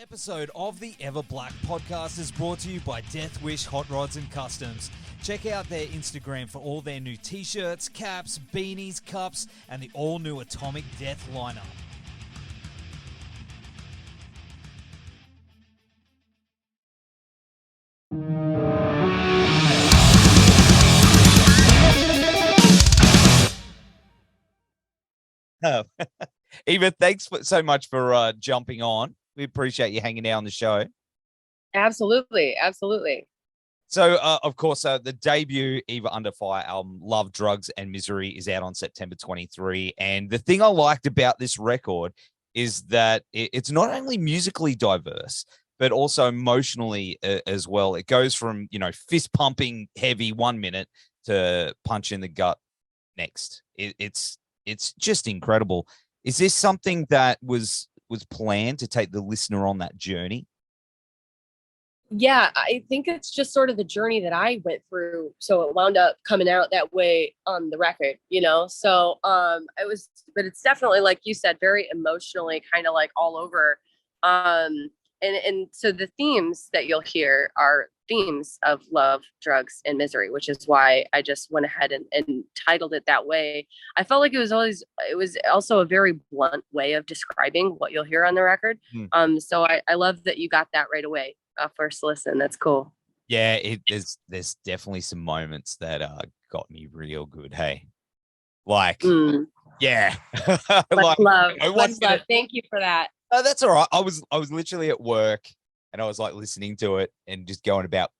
Episode of the Everblack Podcast is brought to you by Deathwish, Hotrods and Kustoms. Check out their Instagram for all their new t-shirts, caps, beanies, cups, and the all-new Atomic Death lineup. Oh. Eva, thanks so much for jumping on. We appreciate you hanging out on the show. Absolutely. So, of course, the debut Eva Under Fire album, Love, Drugs and Misery, is out on September 23. And the thing I liked about this record is that it's not only musically diverse, but also emotionally as well. It goes from, fist pumping heavy 1 minute to punch in the gut next. It's just incredible. Is this something that was planned to take the listener on that journey? Yeah, I think it's just sort of the journey that I went through. So it wound up coming out that way on the record, So but it's definitely, like you said, very emotionally kind of like all over. And so the themes that you'll hear are themes of love, drugs, and misery, which is why I just went ahead and titled it that way. I felt like it was also a very blunt way of describing what you'll hear on the record. So I love that you got that right away. First listen. That's cool. Yeah, there's definitely some moments that got me real good. Hey, yeah. Much love. Thank you for that. Oh, that's all right. I was literally at work and I was like listening to it and just going about,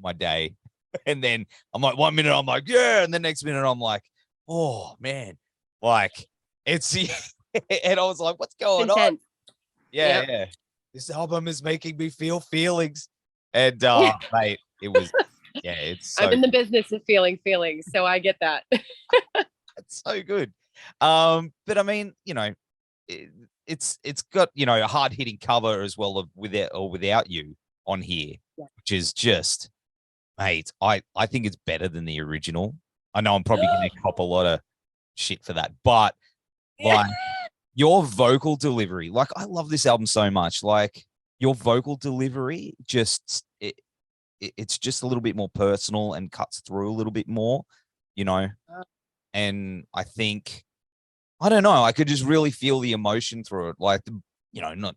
my day. And then I'm like, 1 minute, I'm like, yeah. And the next minute I'm like, oh man, it's, and I was like, what's going on? Yeah. Yep. Yeah. This album is making me feel feelings. And, mate, it was, yeah, it's so, I'm in the business of feeling feelings. So I get that. It's so good. But I mean, it's got, a hard hitting cover as well of With It or Without You on here, which is just, mate, I think it's better than the original. I know I'm probably going to cop a lot of shit for that, but your vocal delivery, I love this album so much. Your vocal delivery, it's just a little bit more personal and cuts through a little bit more, and I think, I don't know, I could just really feel the emotion through it.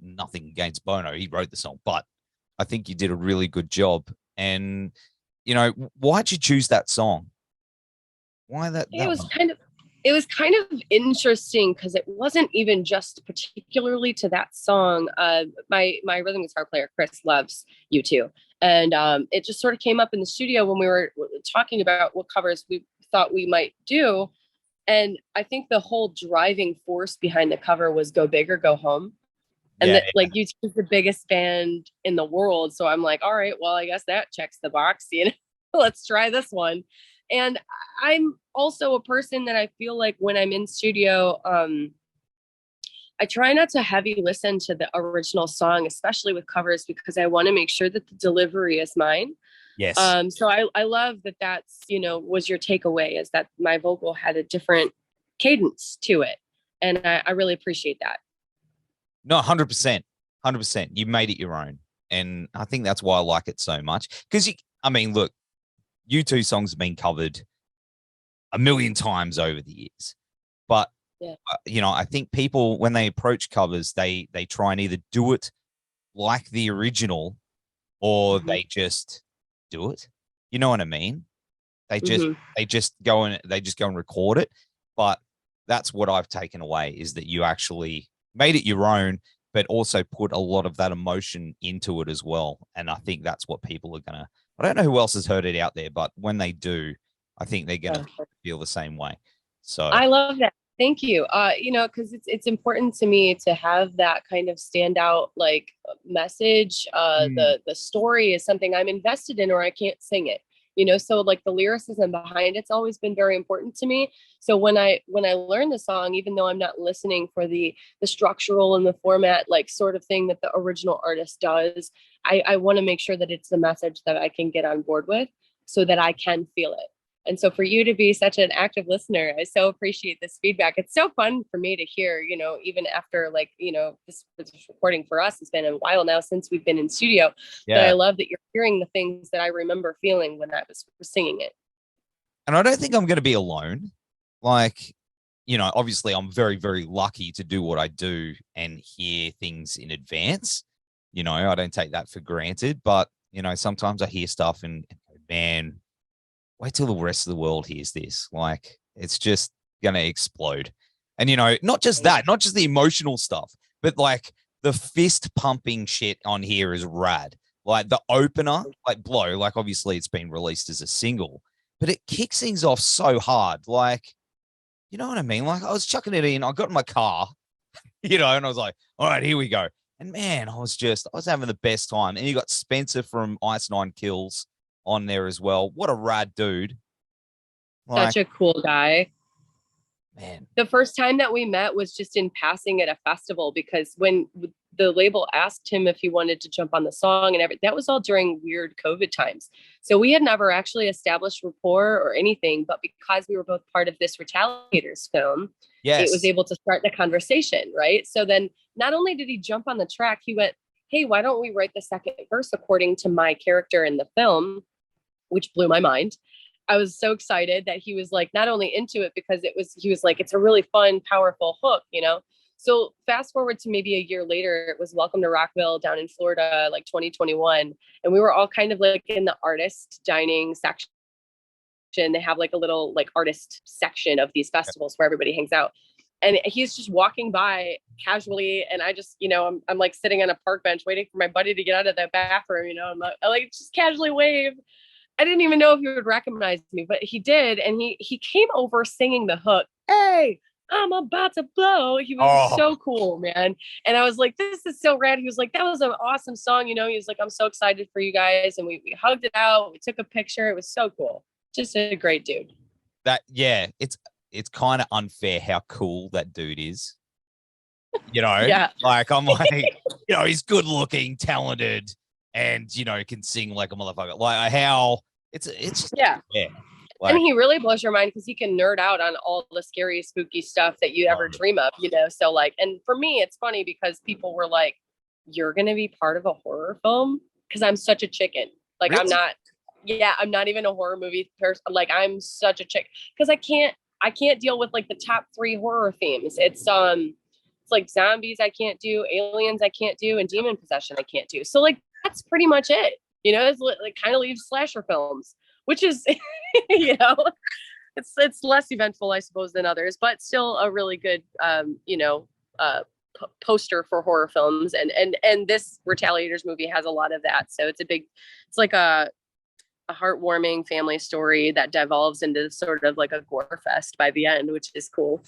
Nothing against Bono, he wrote the song, but I think you did a really good job. And, why'd you choose that song? Why that? It was kind of interesting because it wasn't even just particularly to that song. My rhythm guitar player, Chris, loves U2. And it just sort of came up in the studio when we were talking about what covers we thought we might do. And I think the whole driving force behind the cover was Go Big or Go Home. And U2 is the biggest band in the world. So I'm like, all right, well, I guess that checks the box. Let's try this one. And I'm also a person that I feel like when I'm in studio, I try not to heavy listen to the original song, especially with covers, because I want to make sure that the delivery is mine. Yes. So I love that that's, was your takeaway, is that my vocal had a different cadence to it. And I really appreciate that. No, 100%. 100%. You made it your own. And I think that's why I like it so much. Because, look, U2 songs have been covered a million times over the years. But, I think people, when they approach covers, they try and either do it like the original or they just do it. You know what I mean? They just go and record it. But that's what I've taken away, is that you actually made it your own, but also put a lot of that emotion into it as well. And I think that's what people are gonna, I don't know who else has heard it out there, but when they do, I think they're gonna feel the same way. So I love that. Thank you. Because it's important to me to have that kind of standout message. The story is something I'm invested in, or I can't sing it. So the lyricism behind it's always been very important to me. So when I learn the song, even though I'm not listening for the structural and the format sort of thing that the original artist does, I want to make sure that it's the message that I can get on board with, so that I can feel it. And so for you to be such an active listener, I so appreciate this feedback. It's so fun for me to hear, you know, even after like, you know, this recording for us, it's been a while now since we've been in studio, but I love that you're hearing the things that I remember feeling when I was singing it. And I don't think I'm going to be alone. Like, you know, obviously I'm very, very lucky to do what I do and hear things in advance. You know, I don't take that for granted, but, you know, sometimes I hear stuff and man, wait till the rest of the world hears this. Like, it's just going to explode. And, you know, not just that, not just the emotional stuff, but like the fist pumping shit on here is rad. Like the opener, like Blow, like obviously it's been released as a single, but it kicks things off so hard. Like, you know what I mean? Like I was chucking it in, I got in my car, you know, and I was like, all right, here we go. And man, I was having the best time. And you got Spencer from Ice Nine Kills on there as well. What a rad dude. Such a cool guy. Man. The first time that we met was just in passing at a festival, because when the label asked him if he wanted to jump on the song and everything, that was all during weird COVID times. So we had never actually established rapport or anything, but because we were both part of this Retaliators film, it was able to start the conversation, right? So then not only did he jump on the track, he went, hey, why don't we write the second verse according to my character in the film, which blew my mind. I was so excited that he was like, not only into it, because he was like, it's a really fun, powerful hook, you know? So fast forward to maybe a year later, it was Welcome to Rockville down in Florida, like 2021. And we were all kind of like in the artist dining section. They have like a little like artist section of these festivals where everybody hangs out. And he's just walking by casually. And I just, you know, I'm like sitting on a park bench waiting for my buddy to get out of the bathroom, you know, I like just casually wave. I didn't even know if he would recognize me, but he did. And he came over singing the hook. Hey, I'm about to blow. He was so cool, man. And I was like, this is so rad. He was like, that was an awesome song. You know, he was like, I'm so excited for you guys. And we hugged it out. We took a picture. It was so cool. Just a great dude. It's kind of unfair how cool that dude is. You know, like I'm like, you know, he's good looking, talented, and you know, can sing like a motherfucker. Like how it's just like, and he really blows your mind because he can nerd out on all the scary, spooky stuff that you ever dream of, you know. So like, and for me, it's funny because people were like, "You're gonna be part of a horror film?" Because I'm such a chicken. Like really? I'm not even a horror movie person. Like I'm such a chick because I can't deal with like the top 3 horror themes. It's like zombies I can't do, aliens I can't do, and demon possession I can't do. So like that's pretty much it. You know, it's like kind of leaves slasher films, which is, you know, it's less eventful, I suppose, than others, but still a really good, you know, poster for horror films. And this Retaliators movie has a lot of that. So it's like a heartwarming family story that devolves into sort of like a gore fest by the end, which is cool.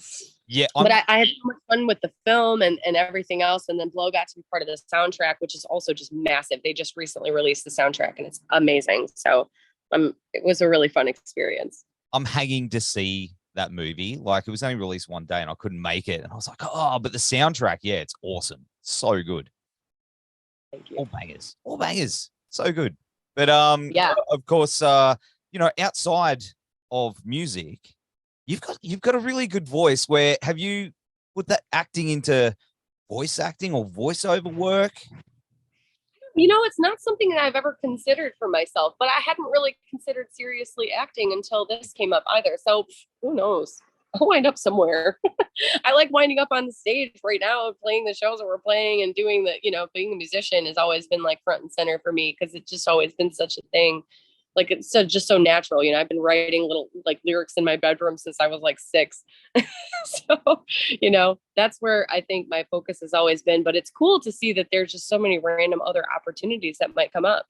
Yeah. But I had so much fun with the film and everything else. And then Blow got to be part of the soundtrack, which is also just massive. They just recently released the soundtrack and it's amazing. So it was a really fun experience. I'm hanging to see that movie. Like it was only released one day and I couldn't make it. And I was like, oh, but the soundtrack, yeah, it's awesome. So good. Thank you. All bangers. So good. But of course, you know, outside of music, you've got a really good voice. Where have you put that acting into voice acting or voiceover work? You know, it's not something that I've ever considered for myself, but I hadn't really considered seriously acting until this came up either. So who knows? I'll wind up somewhere. I like winding up on the stage right now, playing the shows that we're playing and doing the, you know, being a musician has always been like front and center for me because it's just always been such a thing. Like it's just so natural. You know, I've been writing little like lyrics in my bedroom since I was like 6. So, you know, that's where I think my focus has always been. But it's cool to see that there's just so many random other opportunities that might come up.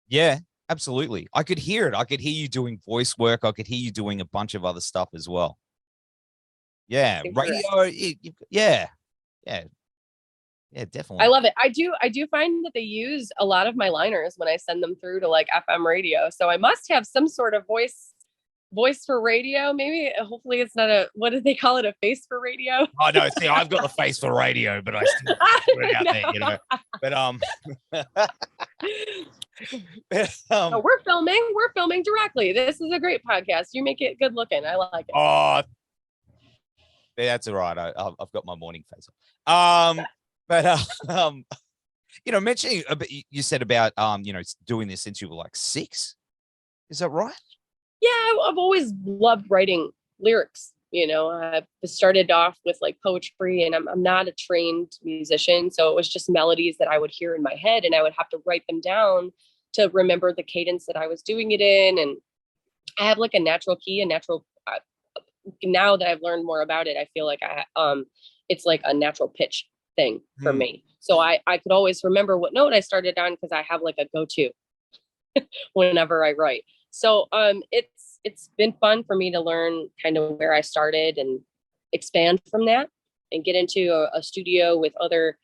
Yeah, absolutely. I could hear it. I could hear you doing voice work. I could hear you doing a bunch of other stuff as well. Yeah, radio. Yeah, definitely. I love it. I do find that they use a lot of my liners when I send them through to like FM radio. So I must have some sort of voice for radio. Maybe, hopefully it's not what do they call it? A face for radio? Oh no, see, I've got the face for radio, but I still put it out there, you know. But No, we're filming directly. This is a great podcast. You make it good looking. I like it. Oh, that's all right. I've got my morning face on. But mentioning a bit, you said about doing this since you were like 6. Is that right? Yeah, I've always loved writing lyrics. I started off with like poetry, and I'm not a trained musician, so it was just melodies that I would hear in my head, and I would have to write them down to remember the cadence that I was doing it in. And I have like a natural key, now that I've learned more about it, I feel like it's like a natural pitch thing for me. So I could always remember what note I started on because I have like a go-to whenever I write. So it's been fun for me to learn kind of where I started and expand from that and get into a studio with other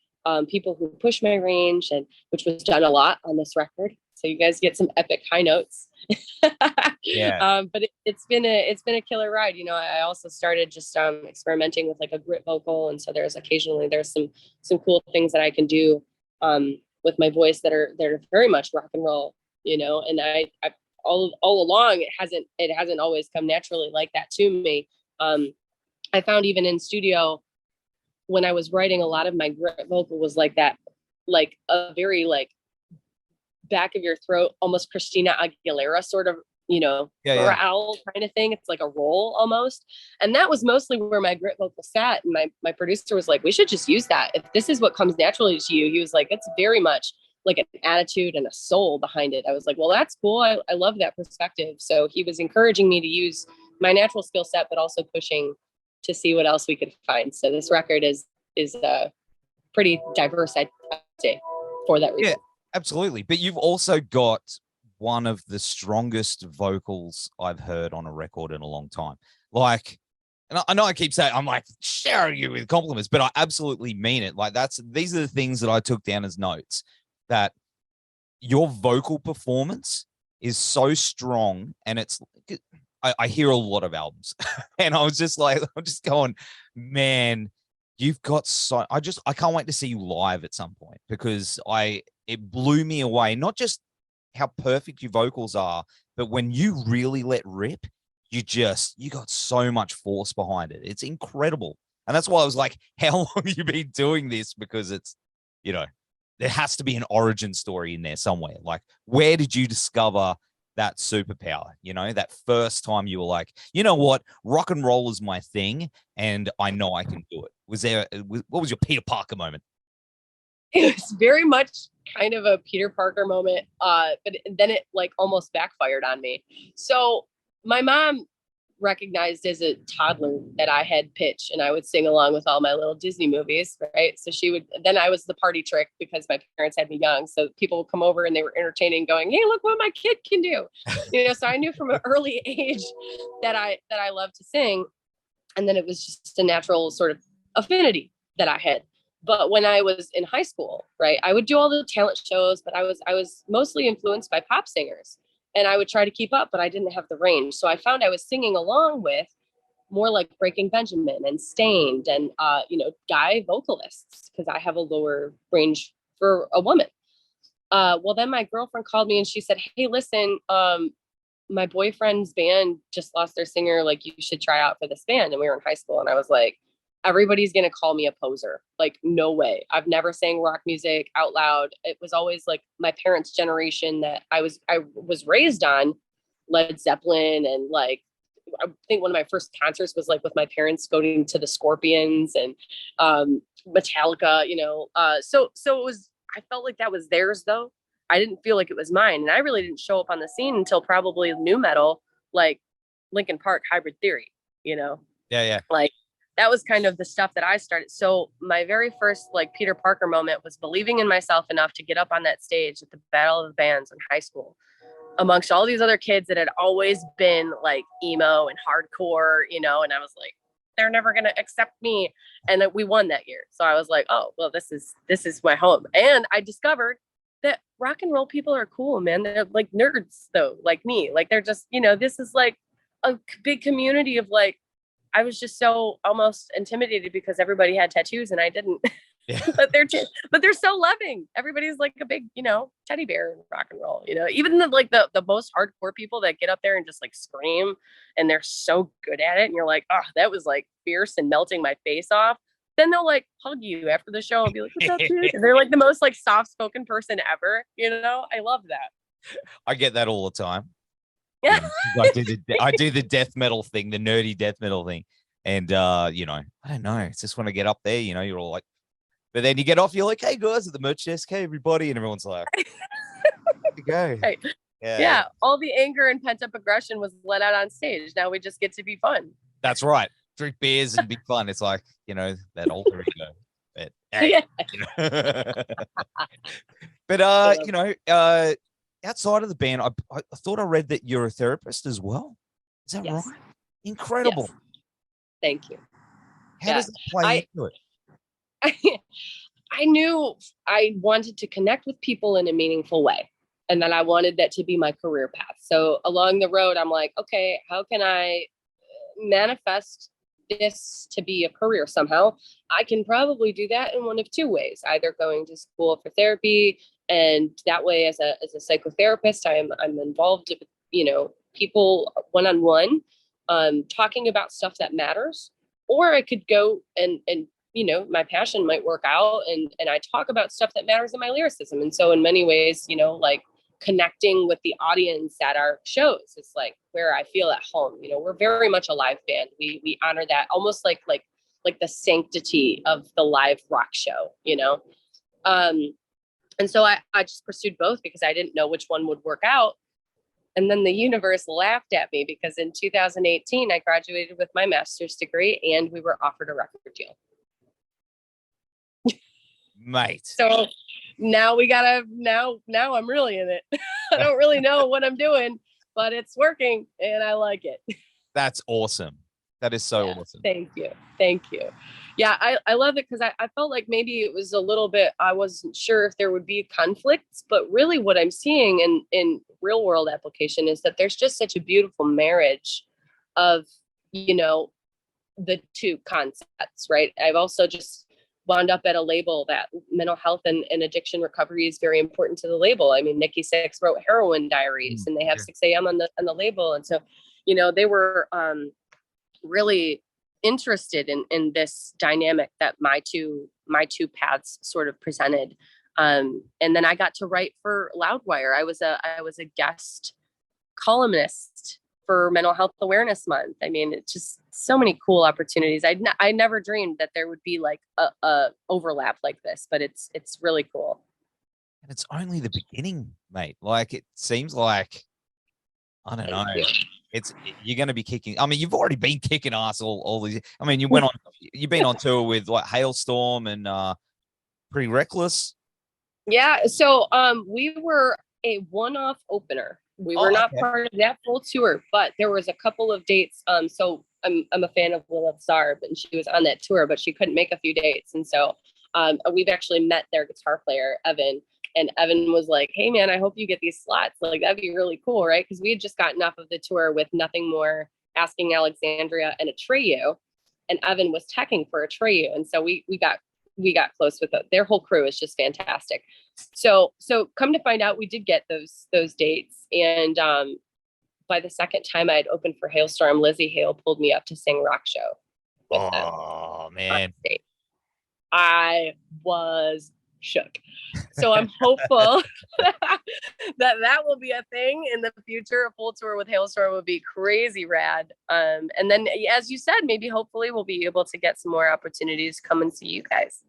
people who push my range, and which was done a lot on this record. So you guys get some epic high notes. Yeah. But it's been a killer ride. I also started just experimenting with like a grit vocal, and so there's some cool things that I can do with my voice that are very much rock and roll. And I all along it hasn't always come naturally like that to me. I found even in studio when I was writing, a lot of my grit vocal was like that, like a very like back of your throat, almost Christina Aguilera sort of, growl kind of thing. It's like a roll almost. And that was mostly where my grit vocal sat. And my producer was like, we should just use that. If this is what comes naturally to you, he was like, it's very much like an attitude and a soul behind it. I was like, well, that's cool. I love that perspective. So he was encouraging me to use my natural skill set, but also pushing to see what else we could find. So this record is pretty diverse, I'd say, for that reason. Yeah, absolutely. But you've also got one of the strongest vocals I've heard on a record in a long time. Like, and I know I keep saying, I'm like showering you with compliments, but I absolutely mean it. Like these are the things that I took down as notes, that your vocal performance is so strong. And I hear a lot of albums and I'm just going, man, you've got I can't wait to see you live at some point, because it blew me away. Not just how perfect your vocals are, but when you really let rip, you got so much force behind it. It's incredible. And that's why I was like, how long have you been doing this? Because it's, there has to be an origin story in there somewhere. Like, where did you discover that superpower? That first time you were like, you know what, rock and roll is my thing, and I know I can do it. What was your Peter Parker moment? It was very much kind of a Peter Parker moment, but then it like almost backfired on me. So my mom recognized as a toddler that I had pitch, and I would sing along with all my little Disney movies, right? So then I was the party trick because my parents had me young. So people would come over and they were entertaining, going, hey, look what my kid can do. So I knew from an early age that I loved to sing. And then it was just a natural sort of affinity that I had. But when I was in high school, right, I would do all the talent shows, but I was mostly influenced by pop singers, and I would try to keep up, but I didn't have the range. So I found I was singing along with more like Breaking Benjamin and Stained and, guy vocalists, because I have a lower range for a woman. Well, then my girlfriend called me and she said, hey, listen, my boyfriend's band just lost their singer. Like, you should try out for this band. And we were in high school, and I was like, everybody's going to call me a poser. Like, no way. I've never sang rock music out loud. It was always like my parents' generation that I was raised on, Led Zeppelin. And like, I think one of my first concerts was like with my parents going to the Scorpions and Metallica, so it was, I felt like that was theirs though. I didn't feel like it was mine. And I really didn't show up on the scene until probably new metal, like Linkin Park, Hybrid Theory, Yeah. Like, that was kind of the stuff that I started. So my very first like Peter Parker moment was believing in myself enough to get up on that stage at the Battle of the Bands in high school, amongst all these other kids that had always been like emo and hardcore, and I was like, they're never going to accept me. And we won that year. So I was like, oh, well, this is my home. And I discovered that rock and roll people are cool, man. They're like nerds though, like me. Like, they're just, this is like a big community of like, I was just so almost intimidated because everybody had tattoos and I didn't. Yeah. but they're so loving. Everybody's like a big, teddy bear in rock and roll, even the most hardcore people that get up there and just like scream and they're so good at it. And you're like, oh, that was like fierce and melting my face off. Then they'll like hug you after the show and be like, what's up, dude? And they're like the most like soft-spoken person ever. I love that. I get that all the time. Yeah. I do the death metal thing, the nerdy death metal thing. And, I don't know. It's just when I get up there, you're all like, but then you get off, you're like, hey, guys, at the merch desk, hey, everybody. And everyone's like, to go. Right. Yeah. All the anger and pent up aggression was let out on stage. Now we just get to be fun. That's right. Drink beers and be fun. It's like, that alter ego. But, hey, but outside of the band, I thought I read that you're a therapist as well. Is that right? Incredible. Yes. Thank you. How does that play into it? I knew I wanted to connect with people in a meaningful way. And then I wanted that to be my career path. So along the road, I'm like, okay, how can I manifest this to be a career somehow? I can probably do that in one of two ways, either going to school for therapy. And that way, as a psychotherapist, I'm involved with, people one-on-one, talking about stuff that matters. Or I could go and my passion might work out and I talk about stuff that matters in my lyricism. And so in many ways, like connecting with the audience at our shows is like where I feel at home. We're very much a live band. We honor that almost like the sanctity of the live rock show, and so I just pursued both because I didn't know which one would work out. And then the universe laughed at me because in 2018, I graduated with my master's degree and we were offered a record deal. Mate. So now now I'm really in it. I don't really know what I'm doing, but it's working and I like it. That's awesome. That is so awesome. Thank you. Yeah, I love it because I felt like maybe it was a little bit, I wasn't sure if there would be conflicts, but really what I'm seeing in real world application is that there's just such a beautiful marriage of, the two concepts, right? I've also just wound up at a label that mental health and addiction recovery is very important to the label. I mean, Nikki Sixx wrote Heroin Diaries and they have 6 a.m. on the label. And so, they were really interested in this dynamic that my two paths sort of presented. And then I got to write for Loudwire. I was a guest columnist for Mental Health Awareness Month. I mean, it's just so many cool opportunities. I never dreamed that there would be like a overlap like this, but it's really cool. And it's only the beginning, mate. Like it seems like, I don't know. You're going to be kicking. I mean, you've already been kicking ass all these. I mean, you've been on tour with like Halestorm and Pretty Reckless. Yeah. So we were a one-off opener. We were not part of that full tour, but there was a couple of dates. So I'm a fan of Lilith Zarb, and she was on that tour, but she couldn't make a few dates. And so we've actually met their guitar player, Evan. And Evan was like, hey, man, I hope you get these slots. Like, that'd be really cool, right? Because we had just gotten off of the tour with Nothing More, Asking Alexandria, and Atreyu. And Evan was teching for Atreyu. And so we got close with it. Their whole crew is just fantastic. So come to find out, we did get those dates. And by the second time I had opened for Halestorm, Lizzie Hale pulled me up to sing Rock Show. Oh, man. I was shook. So I'm hopeful that will be a thing in the future. A full tour with Halestorm would be crazy rad. And then, as you said, maybe hopefully we'll be able to get some more opportunities to come and see you guys.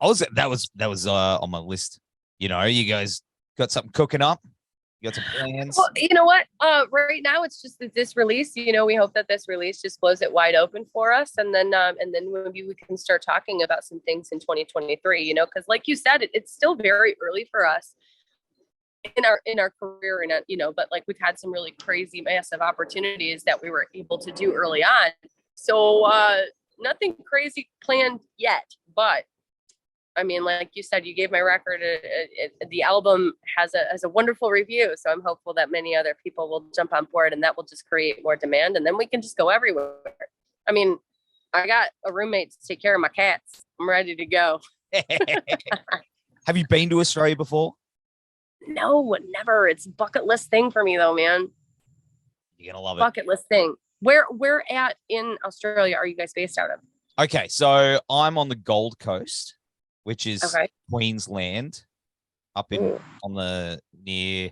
That was on my list. You guys got something cooking up? You got some plans? Well, you know what? Right now it's just that this release, we hope that this release just blows it wide open for us. And then maybe we can start talking about some things in 2023, because like you said, it's still very early for us in our career. And, but like we've had some really crazy, massive opportunities that we were able to do early on. So nothing crazy planned yet, but I mean, like you said, you gave my record, the album has a wonderful review. So I'm hopeful that many other people will jump on board and that will just create more demand. And then we can just go everywhere. I mean, I got a roommate to take care of my cats. I'm ready to go. Have you been to Australia before? No, never. It's a bucket list thing for me though, man. You're gonna love it. Bucket list thing. Where at in Australia are you guys based out of? Okay, so I'm on the Gold Coast, which is Okay. Queensland, up in Ooh. on the near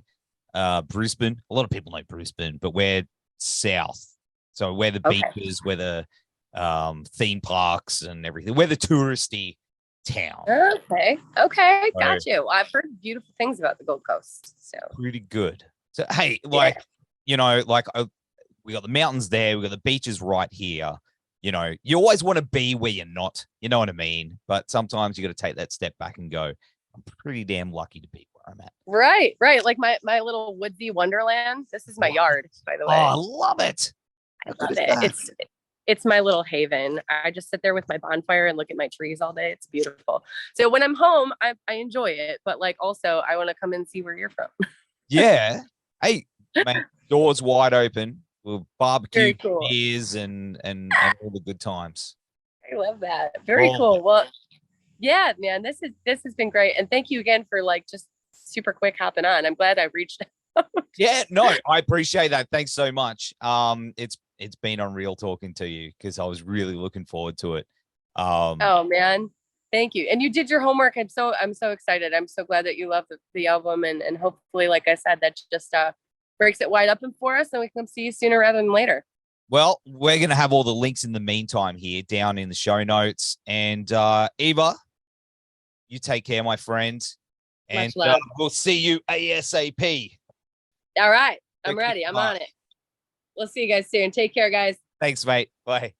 Brisbane. A lot of people know Brisbane, but we're south. So we're the beaches, we're the theme parks and everything. We're the touristy town. Okay. Got you. I've heard beautiful things about the Gold Coast. So pretty good. So hey, like we got the mountains there, we got the beaches right here. You always want to be where you're not. You know what I mean? But sometimes you got to take that step back and go, I'm pretty damn lucky to be where I'm at. Right. Like my little woodsy wonderland. This is my yard, by the way. Oh, I love it. I love it. It's my little haven. I just sit there with my bonfire and look at my trees all day. It's beautiful. So when I'm home, I enjoy it. But like also I want to come and see where you're from. Yeah. Hey, man, doors wide open. We'll barbecue, cool. beers, and all the good times. I love that. Very cool. Well, yeah, man, this has been great. And thank you again for like just super quick hopping on. I'm glad I reached out. Yeah, no, I appreciate that. Thanks so much. It's been unreal talking to you because I was really looking forward to it. Oh man, thank you. And you did your homework. I'm so excited. I'm so glad that you love the album and hopefully, like I said, that just breaks it wide open for us and we can come see you sooner rather than later. Well, we're going to have all the links in the meantime here down in the show notes. And Eva, you take care, my friend. And we'll see you ASAP. All right. I'm ready. I'm on it. We'll see you guys soon. Take care, guys. Thanks, mate. Bye.